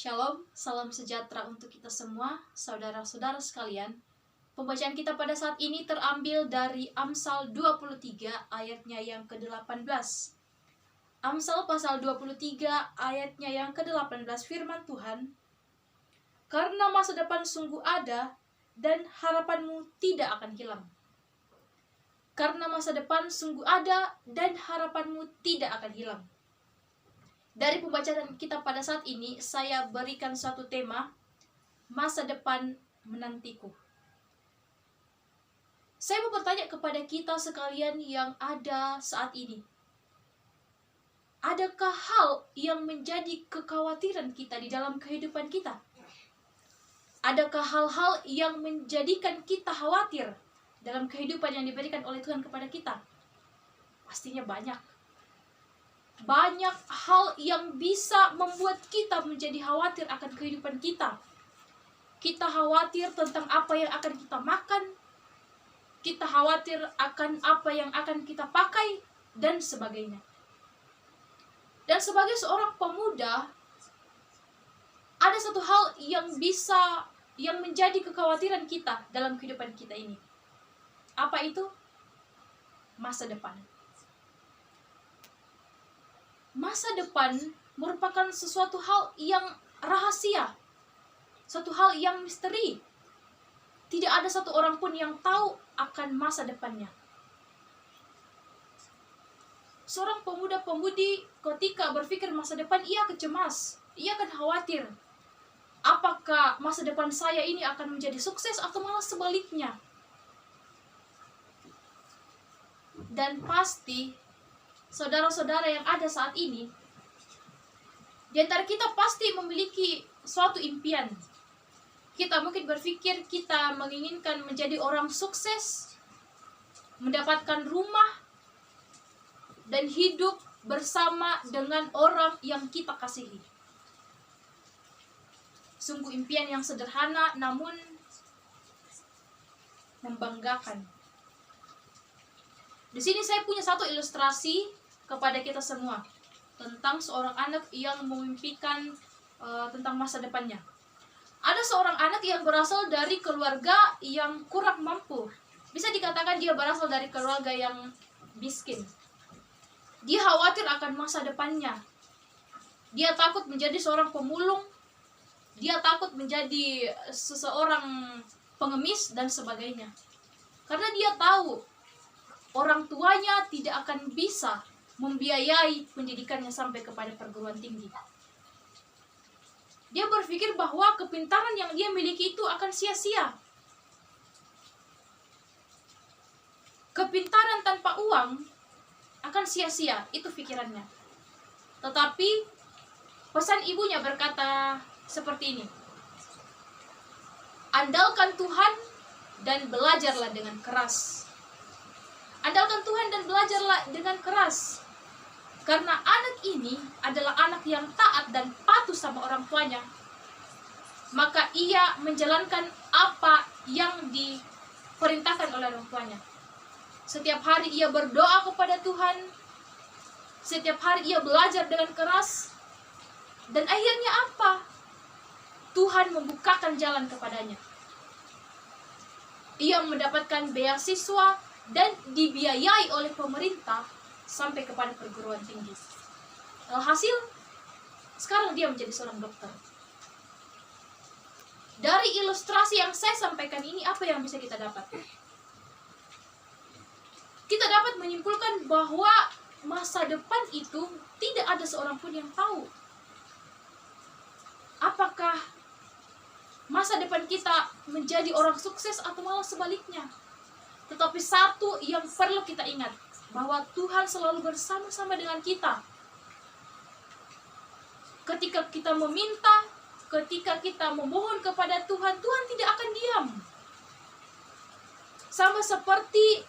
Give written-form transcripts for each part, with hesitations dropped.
Shalom, salam sejahtera untuk kita semua, saudara-saudara sekalian. Pembacaan kita pada saat ini terambil dari Amsal 23 ayatnya yang ke-18. Amsal pasal 23 ayatnya yang ke-18 firman Tuhan, "Karena masa depan sungguh ada dan harapanmu tidak akan hilang." Karena masa depan sungguh ada dan harapanmu tidak akan hilang. Dari pembacaan kita pada saat ini, saya berikan suatu tema, masa depan menantiku. Saya mau bertanya kepada kita sekalian yang ada saat ini. Adakah hal yang menjadi kekhawatiran kita di dalam kehidupan kita? Adakah hal-hal yang menjadikan kita khawatir dalam kehidupan yang diberikan oleh Tuhan kepada kita? Pastinya banyak. Banyak hal yang bisa membuat kita menjadi khawatir akan kehidupan kita. Kita khawatir tentang apa yang akan kita makan. Kita khawatir akan apa yang akan kita pakai, dan sebagainya. Dan sebagai seorang pemuda, ada satu hal yang menjadi kekhawatiran kita dalam kehidupan kita ini. Apa itu? Masa depan. Masa depan merupakan sesuatu hal yang rahasia, suatu hal yang misteri. Tidak ada satu orang pun yang tahu akan masa depannya. Seorang pemuda-pemudi ketika berpikir masa depan, ia akan cemas, ia akan khawatir. Apakah masa depan saya ini akan menjadi sukses atau malah sebaliknya? Dan pasti saudara-saudara yang ada saat ini, di antara kita pasti memiliki suatu impian. Kita mungkin berpikir kita menginginkan menjadi orang sukses, mendapatkan rumah, dan hidup bersama dengan orang yang kita kasihi. Sungguh impian yang sederhana namun membanggakan. Di sini saya punya satu ilustrasi kepada kita semua tentang seorang anak yang memimpikan tentang masa depannya. Ada seorang anak yang berasal dari keluarga yang kurang mampu. Bisa dikatakan dia berasal dari keluarga yang miskin. Dia khawatir akan masa depannya. Dia takut menjadi seorang pemulung. Dia takut menjadi seseorang pengemis dan sebagainya. Karena dia tahu orang tuanya tidak akan bisa membiayai pendidikannya sampai kepada perguruan tinggi. Dia berpikir bahwa kepintaran yang dia miliki itu akan sia-sia. Kepintaran tanpa uang akan sia-sia, itu pikirannya. Tetapi pesan ibunya berkata seperti ini, "Andalkan Tuhan dan belajarlah dengan keras." Andalkan Tuhan dan belajarlah dengan keras. Karena anak ini adalah anak yang taat dan patuh sama orang tuanya. Maka ia menjalankan apa yang diperintahkan oleh orang tuanya. Setiap hari ia berdoa kepada Tuhan. Setiap hari ia belajar dengan keras. Dan akhirnya apa? Tuhan membukakan jalan kepadanya. Ia mendapatkan beasiswa dan dibiayai oleh pemerintah sampai kepada perguruan tinggi. Alhasil, sekarang dia menjadi seorang dokter. Dari ilustrasi yang saya sampaikan ini, apa yang bisa kita dapat? Kita dapat menyimpulkan bahwa masa depan itu tidak ada seorang pun yang tahu. Apakah masa depan kita menjadi orang sukses atau malah sebaliknya? Tetapi satu yang perlu kita ingat, bahwa Tuhan selalu bersama-sama dengan kita. Ketika kita meminta, ketika kita memohon kepada Tuhan, Tuhan tidak akan diam. Sama seperti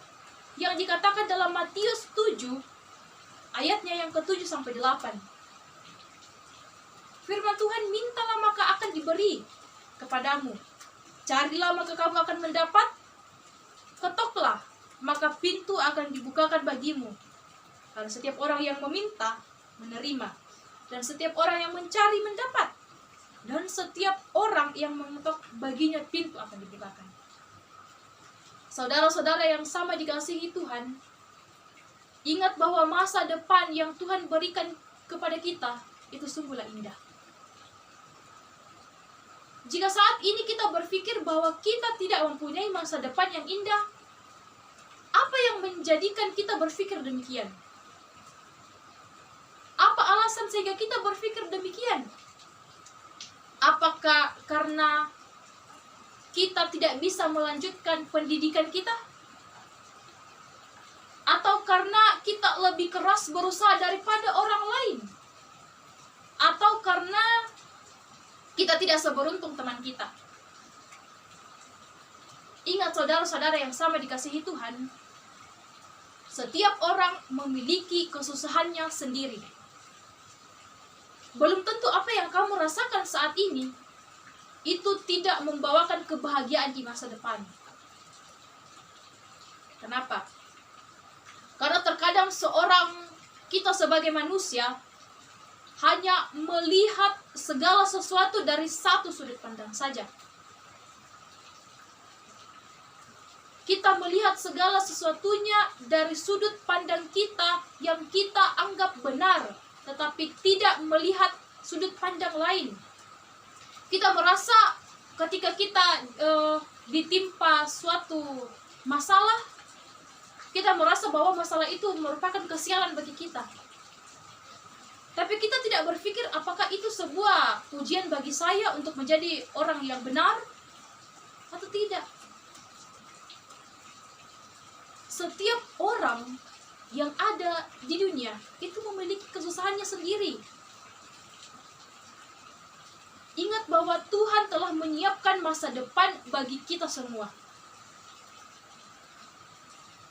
yang dikatakan dalam Matius 7, ayatnya yang ke-7 sampai 8. Firman Tuhan, "Mintalah maka akan diberi kepadamu. Carilah maka kamu akan mendapat. Ketoklah, maka pintu akan dibukakan bagimu. Karena setiap orang yang meminta, menerima. Dan setiap orang yang mencari, mendapat. dan setiap orang yang mengetok baginya pintu akan dibukakan. Saudara-saudara yang sama dikasihi Tuhan, ingat bahwa masa depan yang Tuhan berikan kepada kita itu sungguhlah indah. Jika saat ini kita berpikir bahwa kita tidak mempunyai masa depan yang indah, apa yang menjadikan kita berpikir demikian? Apa alasan sehingga kita berpikir demikian? Apakah karena kita tidak bisa melanjutkan pendidikan kita? Atau karena kita lebih keras berusaha daripada orang lain? Atau karena kita tidak seberuntung teman kita? Ingat saudara-saudara yang sama dikasihi Tuhan, setiap orang memiliki kesusahannya sendiri. Belum tentu apa yang kamu rasakan saat ini itu tidak membawakan kebahagiaan di masa depan. Kenapa? Karena terkadang kita sebagai manusia hanya melihat segala sesuatu dari satu sudut pandang saja. Kita melihat segala sesuatunya dari sudut pandang kita yang kita anggap benar, tetapi tidak melihat sudut pandang lain. Kita merasa ketika kita ditimpa suatu masalah, kita merasa bahwa masalah itu merupakan kesialan bagi kita. Tapi kita tidak berpikir apakah itu sebuah ujian bagi saya untuk menjadi orang yang benar atau tidak. Setiap orang yang ada di dunia itu memiliki kesusahannya sendiri. Ingat bahwa Tuhan telah menyiapkan masa depan bagi kita semua.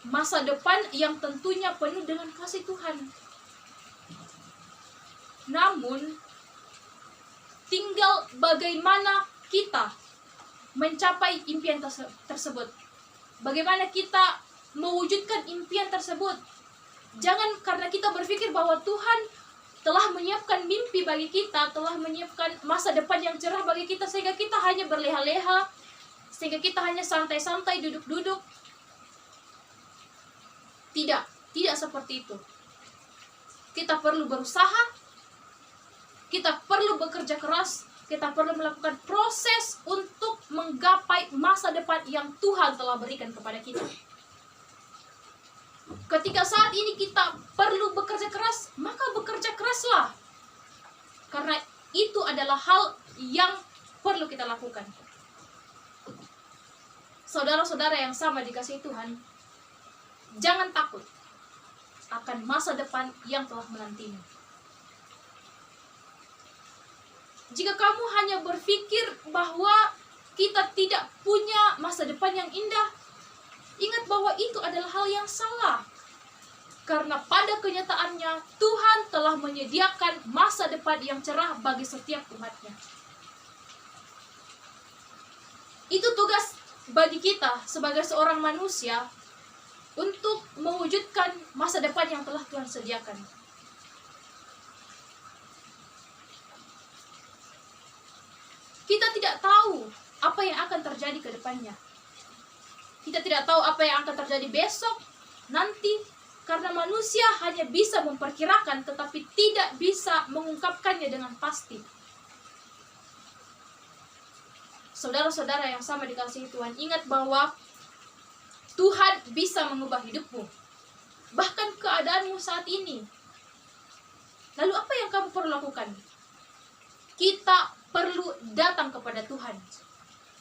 Masa depan yang tentunya penuh dengan kasih Tuhan. Namun, tinggal bagaimana kita mencapai impian tersebut. Bagaimana kita mewujudkan impian tersebut. Jangan karena kita berpikir bahwa Tuhan telah menyiapkan mimpi bagi kita, telah menyiapkan masa depan yang cerah bagi kita, sehingga kita hanya berleha-leha, sehingga kita hanya santai-santai duduk-duduk. Tidak seperti itu. Kita perlu berusaha, kita perlu bekerja keras, kita perlu melakukan proses untuk menggapai masa depan yang Tuhan telah berikan kepada kita. Ketika saat ini kita perlu bekerja keras, maka bekerja keraslah. Karena itu adalah hal yang perlu kita lakukan. Saudara-saudara yang sama dikasihi Tuhan, jangan takut akan masa depan yang telah menantimu. Jika kamu hanya berpikir bahwa kita tidak punya masa depan yang indah, ingat bahwa itu adalah hal yang salah. Karena pada kenyataannya Tuhan telah menyediakan masa depan yang cerah bagi setiap umatnya. Itu tugas bagi kita sebagai seorang manusia untuk mewujudkan masa depan yang telah Tuhan sediakan. Kita tidak tahu apa yang akan terjadi ke depannya. Kita tidak tahu apa yang akan terjadi besok, nanti, karena manusia hanya bisa memperkirakan tetapi tidak bisa mengungkapkannya dengan pasti. Saudara-saudara yang sama dikasihi Tuhan, ingat bahwa Tuhan bisa mengubah hidupmu, bahkan keadaanmu saat ini. Lalu apa yang kamu perlu lakukan? Kita perlu datang kepada Tuhan.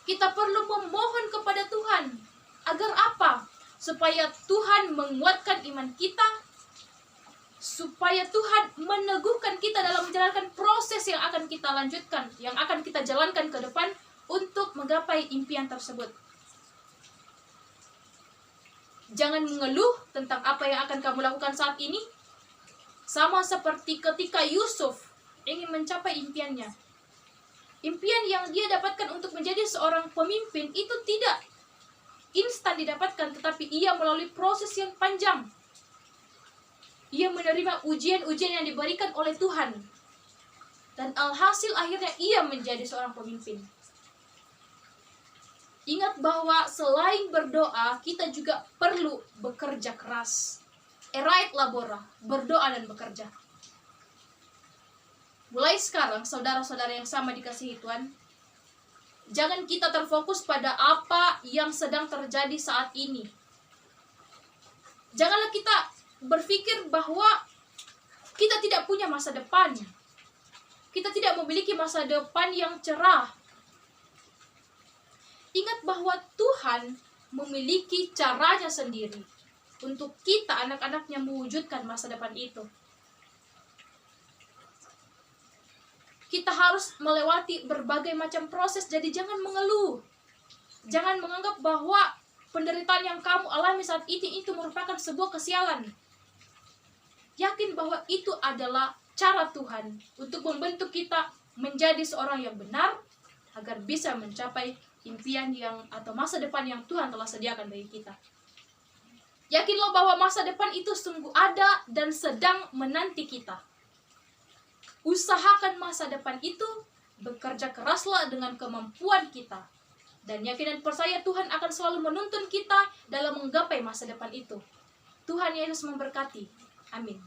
Kita perlu memohon kepada Tuhan. Agar apa? Supaya Tuhan menguatkan iman kita, supaya Tuhan meneguhkan kita dalam menjalankan proses yang akan kita lanjutkan, yang akan kita jalankan ke depan untuk menggapai impian tersebut. Jangan mengeluh tentang apa yang akan kamu lakukan saat ini. Sama seperti ketika Yusuf ingin mencapai impiannya. Impian yang dia dapatkan untuk menjadi seorang pemimpin itu tidak instan didapatkan, tetapi ia melalui proses yang panjang. Ia menerima ujian-ujian yang diberikan oleh Tuhan. Dan alhasil akhirnya ia menjadi seorang pemimpin. Ingat bahwa selain berdoa, kita juga perlu bekerja keras. Erait labora, berdoa dan bekerja. Mulai sekarang, saudara-saudara yang sama dikasihi Tuhan, jangan kita terfokus pada apa yang sedang terjadi saat ini. Janganlah kita berpikir bahwa kita tidak punya masa depan. Kita tidak memiliki masa depan yang cerah. Ingat bahwa Tuhan memiliki caranya sendiri untuk kita, anak-anaknya, mewujudkan masa depan itu. Kita harus melewati berbagai macam proses, jadi jangan mengeluh. Jangan menganggap bahwa penderitaan yang kamu alami saat ini itu merupakan sebuah kesialan. Yakin bahwa itu adalah cara Tuhan untuk membentuk kita menjadi seorang yang benar agar bisa mencapai impian yang atau masa depan yang Tuhan telah sediakan bagi kita. Yakinlah bahwa masa depan itu sungguh ada dan sedang menanti kita. Usahakan masa depan itu, bekerja keraslah dengan kemampuan kita. Dan yakin dan percaya Tuhan akan selalu menuntun kita dalam menggapai masa depan itu. Tuhan Yesus memberkati. Amin.